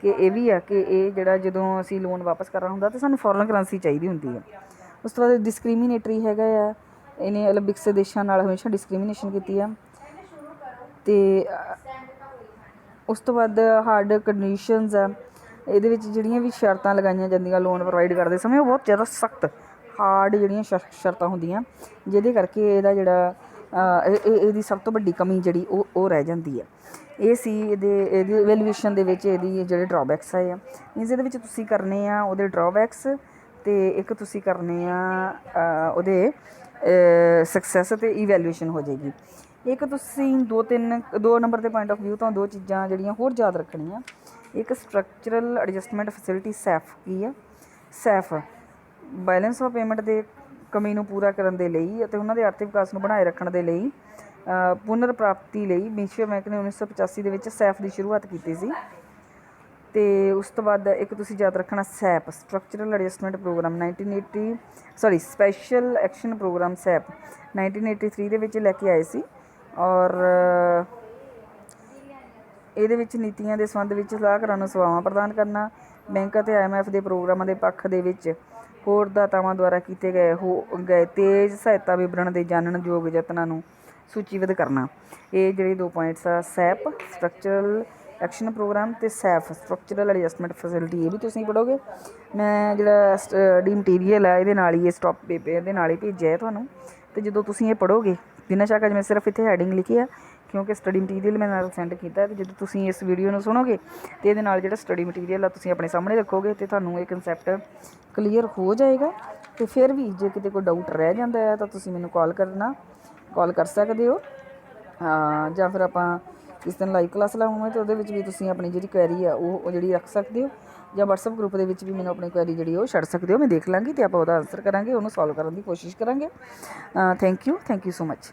ਕਿ ਇਹ ਵੀ ਆ ਕਿ ਇਹ ਜਿਹੜਾ ਜਦੋਂ ਅਸੀਂ ਲੋਨ ਵਾਪਸ ਕਰਨਾ ਹੁੰਦਾ ਤਾਂ ਸਾਨੂੰ ਫੋਰਨ ਕਰੰਸੀ ਚਾਹੀਦੀ ਹੁੰਦੀ ਹੈ। ਉਸ ਤੋਂ ਬਾਅਦ ਡਿਸਕ੍ਰਿਮੀਨੇਟਰੀ ਹੈਗਾ ਆ, ਇਹਨੇ ਓਲੰਪਿਕਸ ਦੇਸ਼ਾਂ ਨਾਲ ਹਮੇਸ਼ਾ ਡਿਸਕ੍ਰਿਮੀਨੇਸ਼ਨ ਕੀਤੀ ਆ। ਅਤੇ ਉਸ ਤੋਂ ਬਾਅਦ ਹਾਰਡ ਕੰਡੀਸ਼ਨਸ ਆ, ਇਹਦੇ ਵਿੱਚ ਜਿਹੜੀਆਂ ਵੀ ਸ਼ਰਤਾਂ ਲਗਾਈਆਂ ਜਾਂਦੀਆਂ ਲੋਨ ਪ੍ਰੋਵਾਈਡ ਕਰਦੇ ਸਮੇਂ ਉਹ ਬਹੁਤ ਜ਼ਿਆਦਾ ਸਖਤ ਹਾਰਡ ਜਿਹੜੀਆਂ ਸ਼ਰਤਾਂ ਹੁੰਦੀਆਂ, ਜਿਹਦੇ ਕਰਕੇ ਇਹਦਾ ਜਿਹੜਾ ਇਹਦੀ ਸਭ ਤੋਂ ਵੱਡੀ ਕਮੀ ਜਿਹੜੀ ਉਹ ਰਹਿ ਜਾਂਦੀ ਹੈ। ਇਹ ਸੀ ਇਹਦੀ ਵੈਲੂਏਸ਼ਨ ਦੇ ਵਿੱਚ ਇਹਦੀ ਜਿਹੜੇ ਡਰਾਬੈਕਸ ਆਏ ਆ। ਮੀਨਸ ਇਹਦੇ ਵਿੱਚ ਤੁਸੀਂ ਕਰਨੇ ਆ ਉਹਦੇ ਡਰਾਬੈਕਸ ਅਤੇ ਇੱਕ ਤੁਸੀਂ ਕਰਨੇ ਆ ਉਹਦੇ ਸਕਸੈਸ ਅਤੇ ਇਵੈਲੂਏਸ਼ਨ ਹੋ ਜਾਏਗੀ। ਇੱਕ ਤੁਸੀਂ ਦੋ ਨੰਬਰ ਦੇ ਪੁਆਇੰਟ ਆਫ ਵਿਊ ਤੋਂ ਦੋ ਚੀਜ਼ਾਂ ਜਿਹੜੀਆਂ ਹੋਰ ਯਾਦ ਰੱਖਣੀਆਂ। ਇੱਕ ਸਟਰਕਚਰਲ ਐਡਜਸਟਮੈਂਟ ਫੈਸਿਲਿਟੀ ਸੈਫ ਕੀ ਆ? ਸੈਫ ਬੈਲੈਂਸ ਆਫ ਪੇਮੈਂਟ ਦੇ ਕਮੀ ਨੂੰ ਪੂਰਾ ਕਰਨ ਦੇ ਲਈ ਅਤੇ ਉਹਨਾਂ ਦੇ ਆਰਥਿਕ ਵਿਕਾਸ ਨੂੰ ਬਣਾਏ ਰੱਖਣ ਦੇ ਲਈ ਪੁਨਰ ਪ੍ਰਾਪਤੀ ਲਈ ਵਿਸ਼ਵ ਬੈਂਕ ਨੇ 1985 ਦੇ ਵਿੱਚ ਸੈਫ ਦੀ ਸ਼ੁਰੂਆਤ ਕੀਤੀ ਸੀ। ਅਤੇ ਉਸ ਤੋਂ ਬਾਅਦ ਇੱਕ ਤੁਸੀਂ ਯਾਦ ਰੱਖਣਾ SAP structural adjustment programme special action programme SAP 1983 ਦੇ ਵਿੱਚ ਲੈ ਕੇ ਆਏ ਸੀ। ਔਰ ਇਹਦੇ ਵਿੱਚ ਨੀਤੀਆਂ ਦੇ ਸੰਬੰਧ ਵਿੱਚ ਸਲਾਹਕਾਰਾਂ ਨੂੰ ਸੇਵਾਵਾਂ ਪ੍ਰਦਾਨ ਕਰਨਾ, ਬੈਂਕ ਅਤੇ IMF ਦੇ ਪ੍ਰੋਗਰਾਮਾਂ ਦੇ ਪੱਖ ਦੇ ਵਿੱਚ ਹੋਰ ਦਾਤਾਵਾਂ ਦੁਆਰਾ ਕੀਤੇ ਗਏ ਤੇਜ਼ ਸਹਾਇਤਾ ਵਿਵਰਣ ਦੇ ਜਾਣਨਯੋਗ ਯਤਨਾਂ ਨੂੰ ਸੂਚੀਬੱਧ ਕਰਨਾ। ਇਹ ਜਿਹੜੇ ਦੋ ਪੁਆਇੰਟਸ ਆ, ਸੈਪ ਸਟਰਕਚਰਲ ਐਕਸ਼ਨ ਪ੍ਰੋਗਰਾਮ ਅਤੇ ਸੈਫ ਸਟਰਕਚਰਲ ਐਡਜਸਟਮੈਂਟ ਫੈਸਿਲਿਟੀ, ਇਹ ਵੀ ਤੁਸੀਂ ਪੜ੍ਹੋਗੇ। ਮੈਂ ਜਿਹੜਾ ਸਟੱਡੀ ਮਟੀਰੀਅਲ ਹੈ ਇਹਦੇ ਨਾਲ ਹੀ ਇਹ ਸਟਾਪ ਪੇਪਰ ਇਹਦੇ ਨਾਲ ਹੀ ਭੇਜਿਆ ਹੈ ਤੁਹਾਨੂੰ, ਅਤੇ ਜਦੋਂ ਤੁਸੀਂ ਇਹ ਪੜ੍ਹੋਗੇ ਬਿਨਾਂ ਸ਼ੱਕ ਅੱਜ ਮੈਂ ਸਿਰਫ ਇੱਥੇ ਹੈਡਿੰਗ ਲਿਖੀ ਆ ਕਿਉਂਕਿ ਸਟੱਡੀ ਮਟੀਰੀਅਲ ਮੈਂ ਨਾਲ ਸੈਂਡ ਕੀਤਾ। ਅਤੇ ਜਦੋਂ ਤੁਸੀਂ ਇਸ ਵੀਡੀਓ ਨੂੰ ਸੁਣੋਗੇ ਅਤੇ ਇਹਦੇ ਨਾਲ ਜਿਹੜਾ ਸਟੱਡੀ ਮਟੀਰੀਅਲ ਆ ਤੁਸੀਂ ਆਪਣੇ ਸਾਹਮਣੇ ਰੱਖੋਗੇ ਅਤੇ ਤੁਹਾਨੂੰ ਇਹ ਕਨਸੈਪਟ ਕਲੀਅਰ ਹੋ ਜਾਏਗਾ। ਅਤੇ ਫਿਰ ਵੀ ਜੇ ਕਿਤੇ ਕੋਈ ਡਾਊਟ ਰਹਿ ਜਾਂਦਾ ਹੈ ਤਾਂ ਤੁਸੀਂ ਮੈਨੂੰ ਕਾਲ ਕਰ ਸਕਦੇ ਹੋ, ਜਾਂ ਫਿਰ ਆਪਾਂ ਕਿਸ ਦਿਨ ਲਾਈਵ ਕਲਾਸ ਲਾਵਾਂਗੇ ਤਾਂ ਉਹਦੇ ਵਿੱਚ ਵੀ ਤੁਸੀਂ ਆਪਣੀ ਜਿਹੜੀ ਕੁਐਰੀ ਆ ਉਹ ਜਿਹੜੀ ਰੱਖ ਸਕਦੇ ਹੋ, ਜਾਂ WhatsApp ਗਰੁੱਪ ਦੇ ਵਿੱਚ ਵੀ ਮੈਨੂੰ ਆਪਣੀ ਕੁਐਰੀ ਜਿਹੜੀ ਉਹ ਛੱਡ ਸਕਦੇ ਹੋ। ਮੈਂ ਦੇਖ ਲਾਂਗੀ ਅਤੇ ਆਪਾਂ ਉਹਦਾ ਆਨਸਰ ਕਰਾਂਗੇ, ਉਹਨੂੰ ਸੋਲਵ ਕਰਨ ਦੀ ਕੋਸ਼ਿਸ਼ ਕਰਾਂਗੇ। Thank you so much.